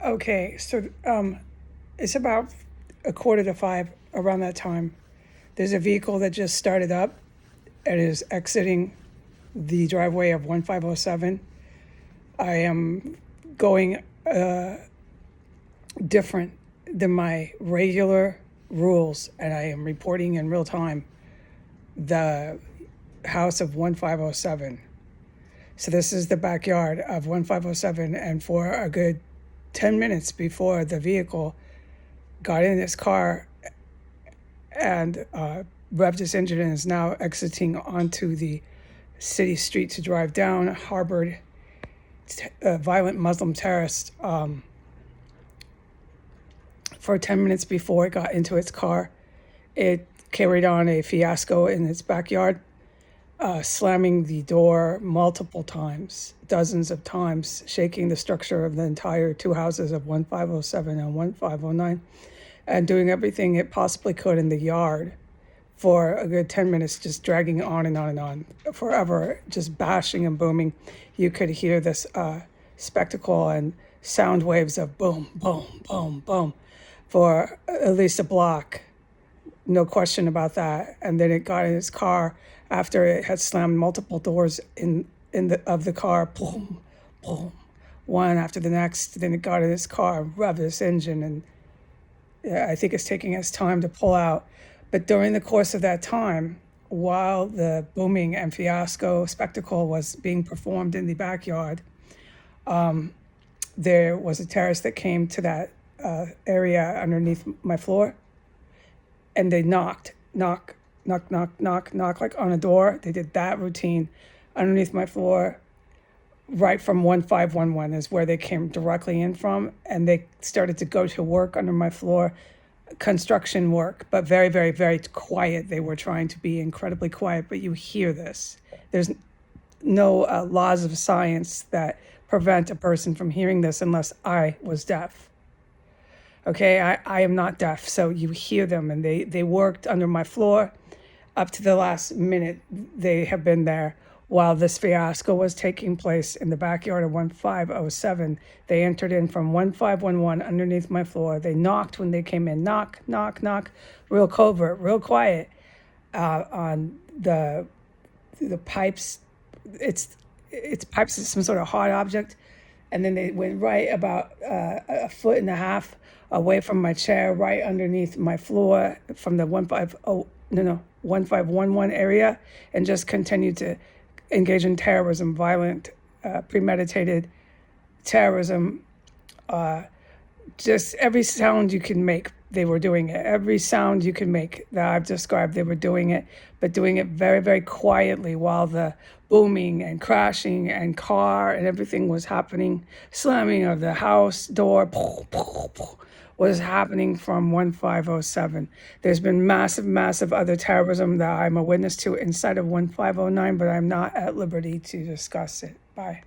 Okay, so it's about a quarter to five around that time. There's a vehicle that just started up and is exiting the driveway of 1507. I am going different than my regular rules, and I am reporting in real time the house of 1507. So this is the backyard of 1507, and for a good 10 minutes before the vehicle got in its car and revved its engine and is now exiting onto the city street to drive down, harbored a violent Muslim terrorist for 10 minutes before it got into its car. It carried on a fiasco in its backyard, slamming the door multiple times, dozens of times, shaking the structure of the entire two houses of 1507 and 1509, and doing everything it possibly could in the yard for a good 10 minutes, just dragging on and on and on, forever, just bashing and booming. You could hear this spectacle and sound waves of boom, boom, boom, boom for at least a block. No question about that. And then it got in its car after it had slammed multiple doors of the car, boom, boom, one after the next. Then it got in its car, revved its engine, and I think it's taking its time to pull out. But during the course of that time, while the booming and fiasco spectacle was being performed in the backyard, there was a terrorist that came to that area underneath my floor, and they knock, knock, like on a door. They did that routine underneath my floor. Right from 1511 is where they came directly in from, and they started to go to work under my floor, construction work, but very, very, very quiet. They were trying to be incredibly quiet, but you hear this. There's no laws of science that prevent a person from hearing this unless I was deaf. Okay, I am not deaf, so you hear them, and they worked under my floor up to the last minute. They have been there while this fiasco was taking place in the backyard of 1507. They entered in from 1511 underneath my floor. They knocked when they came in, knock, knock, knock, real covert, real quiet on the pipes. It's pipes, is some sort of hard object. And then they went right about a foot and a half away from my chair, right underneath my floor from the 1511 area, and just continued to engage in terrorism, violent, premeditated terrorism. Just every sound you can make, they were doing it. Every sound you can make that I've described, they were doing it, but doing it very, very quietly while the booming and crashing and car and everything was happening. Slamming of the house door was happening from 1507. There's been massive, massive other terrorism that I'm a witness to inside of 1509, but I'm not at liberty to discuss it. Bye.